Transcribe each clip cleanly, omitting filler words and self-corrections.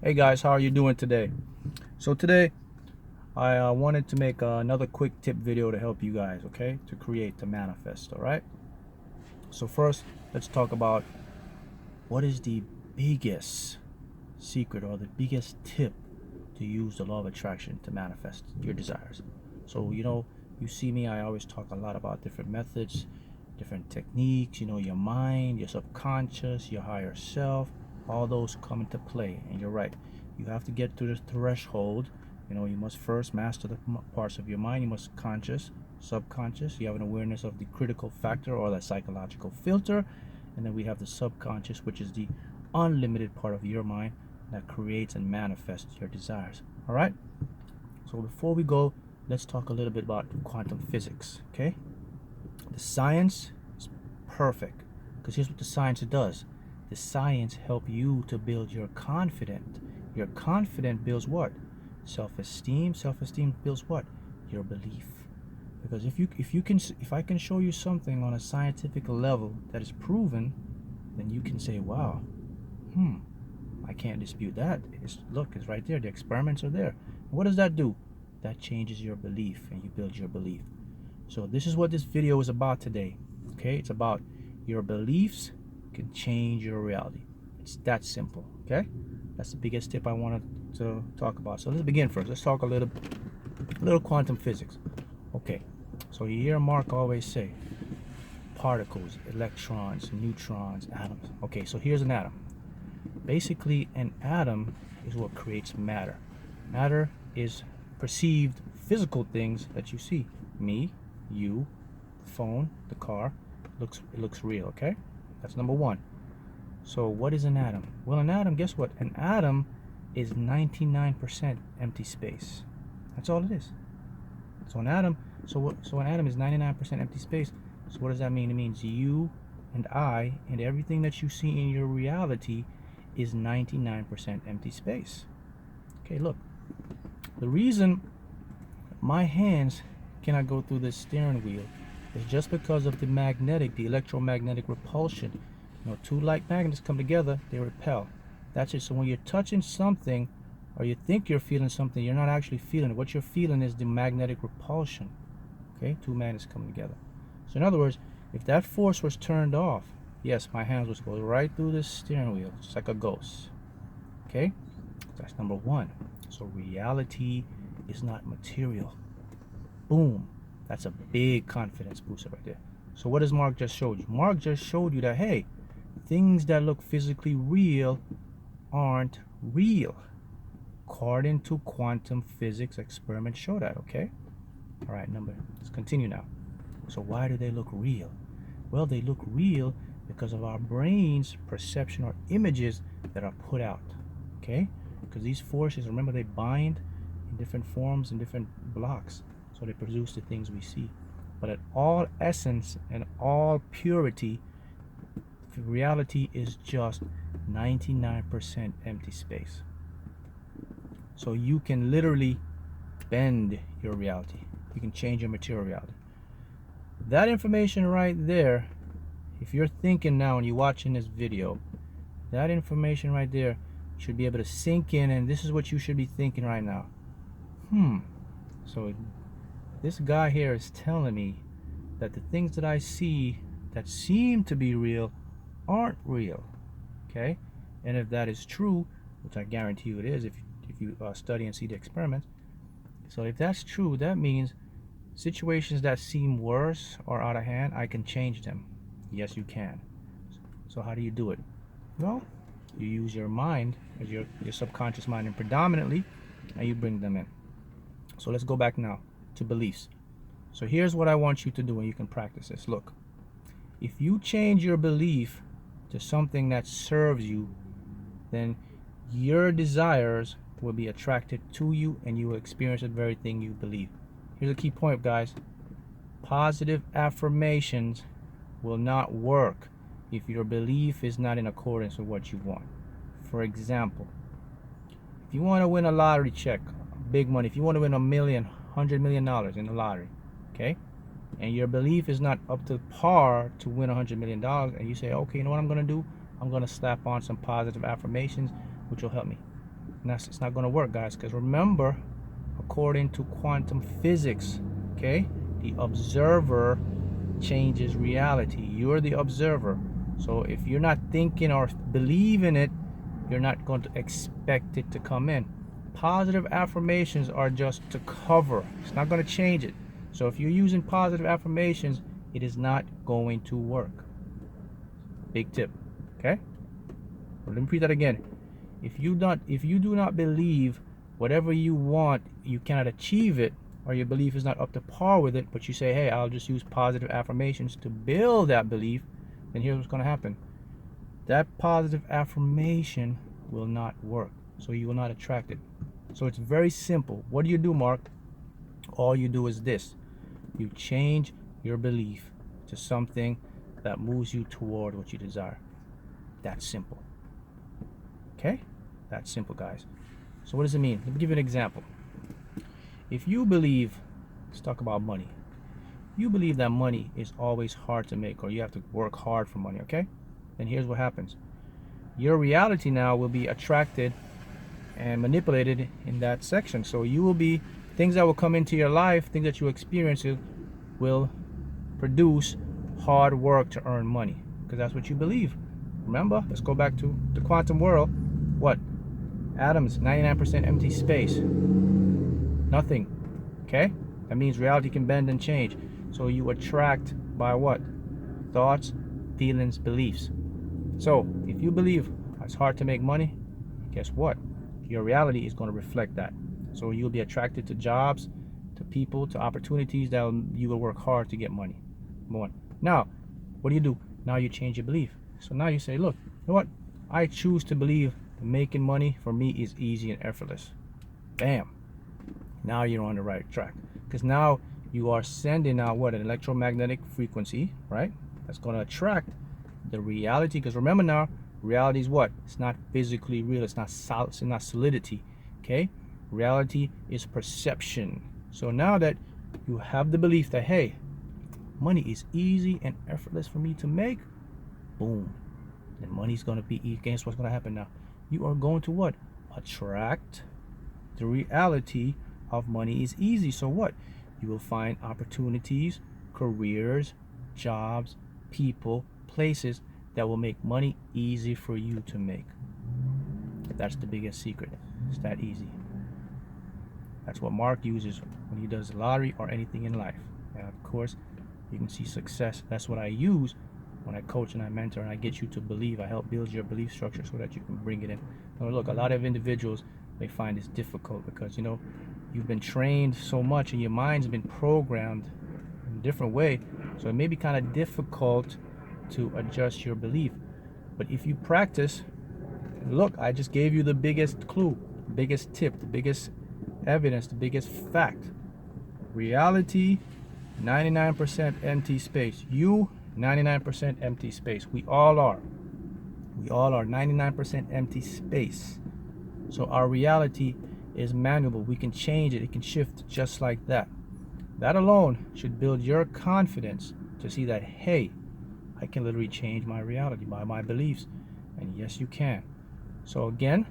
Hey guys, how are you doing today? So today I wanted to make another quick tip video to help you guys, okay, to create, to manifest. All right, so first let's talk about what is the biggest secret or the biggest tip to use the law of attraction to manifest your desires. So you see me, I always talk a lot about different methods, different techniques, your mind, your subconscious, your higher self, all those come into play. And you're right, you have to get to the threshold. You must first master the parts of your mind. You must conscious, subconscious, you have an awareness of the critical factor or the psychological filter. And then we have the subconscious, which is the unlimited part of your mind that creates and manifests your desires. All right, so before we go, let's talk a little bit about quantum physics. Okay, the science is perfect, because here's what the science does. The science help you to build your confidence. Your confidence builds what? Self-esteem. Self-esteem builds what? Your belief. Because if I can show you something on a scientific level that is proven, then you can say, wow, I can't dispute that. Look, it's right there. The experiments are there. What does that do? That changes your belief, and you build your belief. So this is what this video is about today. Okay, it's about your beliefs can change your reality. It's that simple. Okay, that's the biggest tip I wanted to talk about. So let's begin first. Let's talk a little quantum physics. Okay, so you hear Mark always say particles, electrons, neutrons, atoms. Okay, so here's an atom. Basically, an atom is what creates matter. Matter is perceived physical things that you see. Me, you, the phone, the car. It looks real, okay? That's number one. So what is an atom? Well, an atom, guess what? An atom is 99% empty space. That's all it is. So an atom, so an atom is 99% empty space. So what does that mean? It means you and I and everything that you see in your reality is 99% empty space. Okay, look. The reason my hands cannot go through this steering wheel is just because of the electromagnetic repulsion. Two like magnets come together, they repel. That's it. So when you're touching something or you think you're feeling something, you're not actually feeling it. What you're feeling is the magnetic repulsion. Okay, two magnets coming together. So in other words, if that force was turned off, yes, my hands would go right through this steering wheel, just like a ghost. Okay, that's number one. So reality is not material. Boom. That's a big confidence booster right there. So what does Mark just showed you? Mark just showed you that, hey, things that look physically real aren't real. According to quantum physics, experiments show that, okay? All right, let's continue now. So why do they look real? Well, they look real because of our brain's perception or images that are put out, okay? Because these forces, remember, they bind in different forms and different blocks. So they produce the things we see. But at all essence and all purity, reality is just 99% empty space. So you can literally bend your reality. You can change your material reality. That information right there, if you're thinking now and you're watching this video, that information right there should be able to sink in, and this is what you should be thinking right now. So this guy here is telling me that the things that I see that seem to be real aren't real. Okay, and if that is true, which I guarantee you it is, if you study and see the experiments, so if that's true, that means situations that seem worse or out of hand, I can change them. Yes, you can. So how do you do it? Well, you use your mind, as your subconscious mind, and predominantly, and you bring them in. So let's go back now to beliefs. So here's what I want you to do, and you can practice this. Look, if you change your belief to something that serves you, then your desires will be attracted to you, and you will experience the very thing you believe. Here's a key point, guys. Positive affirmations will not work if your belief is not in accordance with what you want. For example, if you want to win a lottery check, big money, if you want to win $100 million in the lottery, okay, and your belief is not up to par to win $100 million, and you say, okay, you know what I'm going to do? I'm going to slap on some positive affirmations, which will help me. And it's not going to work, guys, because remember, according to quantum physics, okay, the observer changes reality. You're the observer. So if you're not thinking or believing it, you're not going to expect it to come in. Positive affirmations are just to cover. It's not going to change it. So if you're using positive affirmations, it is not going to work. Big tip. Okay? Let me repeat that again. If you do not believe whatever you want, you cannot achieve it, or your belief is not up to par with it, but you say, hey, I'll just use positive affirmations to build that belief, then here's what's going to happen. That positive affirmation will not work. So you will not attract it. So it's very simple. What do you do, Mark? All you do is this. You change your belief to something that moves you toward what you desire. That's simple. Okay? That's simple, guys. So what does it mean? Let me give you an example. If you believe, let's talk about money. You believe that money is always hard to make, or you have to work hard for money, okay? Then here's what happens. Your reality now will be attracted and manipulated in that section. So you will be, things that will come into your life, things that you experience will produce hard work to earn money, because that's what you believe. Remember, let's go back to the quantum world. What? Atoms, 99% empty space. Nothing. Okay? That means reality can bend and change. So you attract by what? Thoughts, feelings, beliefs. So if you believe it's hard to make money, guess what? Your reality is going to reflect that. So you'll be attracted to jobs, to people, to opportunities that you will work hard to get money. More. Now, what do? Now you change your belief. So now you say, look, you know what? I choose to believe that making money for me is easy and effortless. Bam. Now you're on the right track. Because now you are sending out what? An electromagnetic frequency, right? That's going to attract the reality. Because remember now, reality is what? It's not physically real. It's not solid. It's not solidity. Okay? Reality is perception. So now that you have the belief that, hey, money is easy and effortless for me to make, boom, then money's going to be easy. Guess what's going to happen now? You are going to what? Attract the reality of money is easy. So what? You will find opportunities, careers, jobs, people, places that will make money easy for you to make. That's the biggest secret. It's that easy. That's what Mark uses when he does the lottery or anything in life. And of course, you can see success. That's what I use when I coach and I mentor and I get you to believe. I help build your belief structure so that you can bring it in. Now look, a lot of individuals, they find this difficult because, you know, you've been trained so much and your mind's been programmed in a different way. So it may be kind of difficult to adjust your belief. But if you practice, look, I just gave you the biggest clue, the biggest tip, the biggest evidence, the biggest fact. Reality, 99% empty space. You, 99% empty space. We all are. We all are 99% empty space. So our reality is malleable. We can change it. It can shift just like that. That alone should build your confidence to see that, hey, I can literally change my reality by my beliefs. And yes, you can. So again,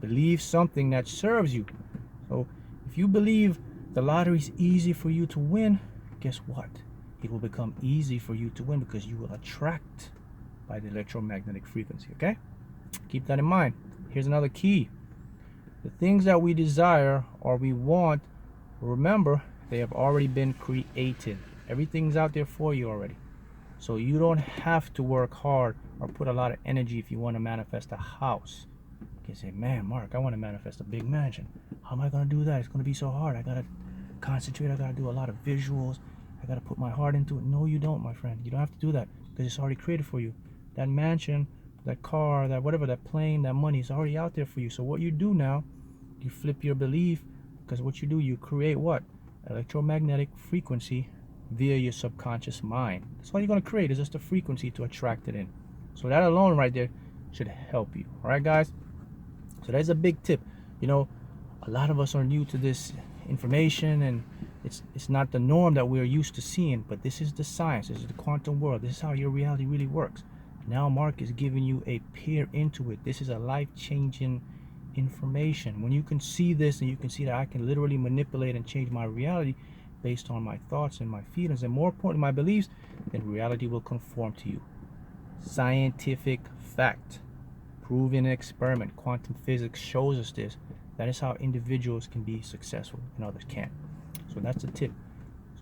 believe something that serves you. So if you believe the lottery is easy for you to win, guess what? It will become easy for you to win because you will attract by the electromagnetic frequency, okay? Keep that in mind. Here's another key. The things that we desire or we want, remember, they have already been created. Everything's out there for you already. So you don't have to work hard or put a lot of energy if you want to manifest a house. You can say, man, Mark, I want to manifest a big mansion. How am I going to do that? It's going to be so hard. I got to concentrate. I got to do a lot of visuals. I got to put my heart into it. No, you don't, my friend. You don't have to do that because it's already created for you. That mansion, that car, that whatever, that plane, that money is already out there for you. So what you do now, you flip your belief, because what you do, you create what? Electromagnetic frequency via your subconscious mind. That's all you're going to create, is just a frequency to attract it in. So that alone right there should help you. All right, guys? So that's a big tip. You know, a lot of us are new to this information, and it's not the norm that we're used to seeing, but this is the science. This is the quantum world. This is how your reality really works. Now Mark is giving you a peer into it. This is a life-changing information. When you can see this and you can see that I can literally manipulate and change my reality based on my thoughts and my feelings, and more importantly my beliefs, then reality will conform to you. Scientific fact, proven experiment, quantum physics shows us this. That is how individuals can be successful and others can't. So that's a tip.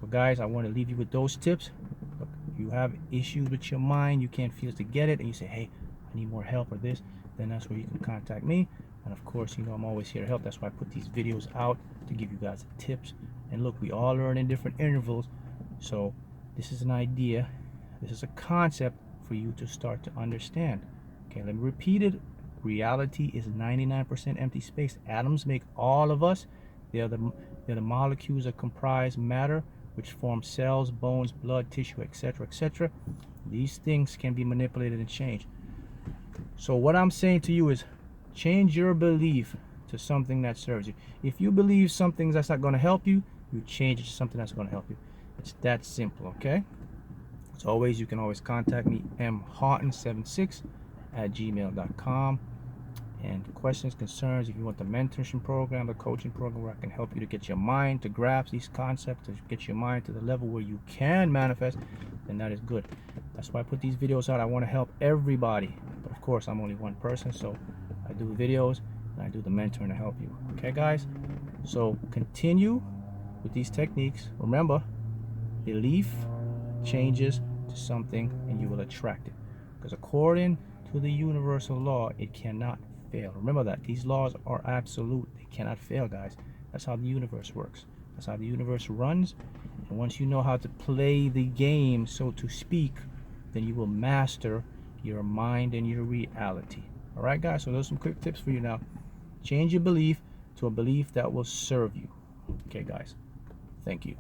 So guys, I want to leave you with those tips. Look, if you have issues with your mind, you can't feel to get it, and you say, hey, I need more help or this, then that's where you can contact me. And of course, you know I'm always here to help. That's why I put these videos out, to give you guys tips. And look, we all learn in different intervals. So this is an idea, this is a concept for you to start to understand. Okay, let me repeat it. Reality is 99% empty space. Atoms make all of us. They're the molecules that comprise matter, which form cells, bones, blood, tissue, etc., etc. These things can be manipulated and changed. So what I'm saying to you is, change your belief to something that serves you. If you believe something that's not going to help you, you change it to something that's going to help you. It's that simple, okay? As always, you can always contact me, mhoughton76@gmail.com. And questions, concerns, if you want the mentorship program, the coaching program where I can help you to get your mind to grasp these concepts, to get your mind to the level where you can manifest, then that is good. That's why I put these videos out. I want to help everybody. But of course, I'm only one person, so I do videos and I do the mentoring to help you. Okay, guys? So continue with these techniques. Remember, belief changes to something and you will attract it. Because according to the universal law, it cannot fail. Remember that. These laws are absolute. They cannot fail, guys. That's how the universe works. That's how the universe runs. And once you know how to play the game, so to speak, then you will master your mind and your reality. All right, guys? So those are some quick tips for you now. Change your belief to a belief that will serve you. Okay, guys? Thank you.